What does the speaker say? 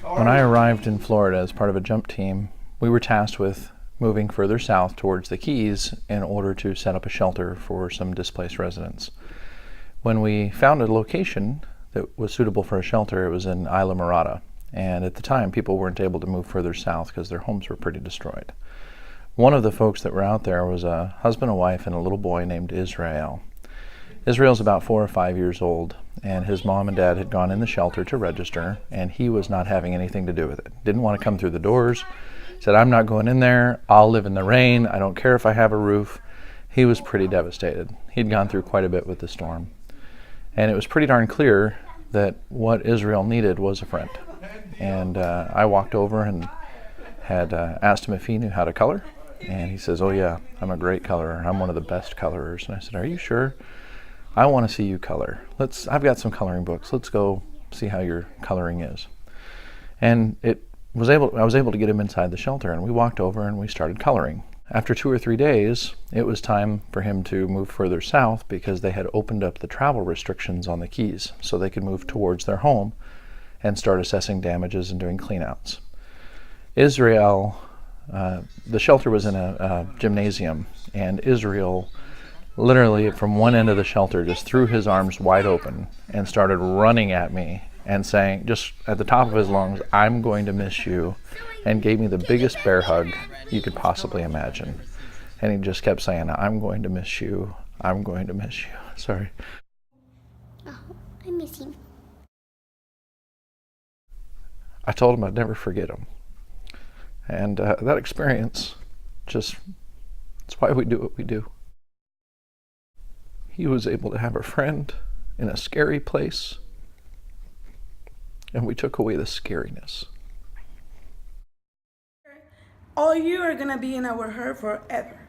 When I arrived in Florida as part of a jump team, we were tasked with moving further south towards the Keys in order to set up a shelter for some displaced residents. When we found a location that was suitable for a shelter, it was in Isla Morada. And at the time, people weren't able to move further south because their homes were pretty destroyed. One of the folks that were out there was a husband and wife and a little boy named Israel. Israel's about 4 or 5 years old, and his mom and dad had gone in the shelter to register, and he was not having anything to do with it. Didn't want to come through the doors. Said, I'm not going in there. I'll live in the rain. I don't care if I have a roof. He was pretty devastated. He'd gone through quite a bit with the storm. And it was pretty darn clear that what Israel needed was a friend. And I walked over and had asked him if he knew how to color. And he says, oh yeah, I'm a great colorer. I'm one of the best colorers. And I said, are you sure? I want to see you color. I've got some coloring books. Let's go see how your coloring is. And I was able to get him inside the shelter, and we walked over and we started coloring. After 2 or 3 days, it was time for him to move further south because they had opened up the travel restrictions on the Keys so they could move towards their home and start assessing damages and doing cleanouts. Israel, the shelter was in a gymnasium, and Israel literally from one end of the shelter just threw his arms wide open and started running at me and saying, just at the top of his lungs, I'm going to miss you, and gave me the biggest bear hug you could possibly imagine. And he just kept saying, I'm going to miss you, I'm going to miss you. Sorry. Oh, I miss him. I told him I'd never forget him. And that experience, it's why we do what we do. He was able to have a friend in a scary place, and we took away the scariness. All you are gonna be in our heart forever.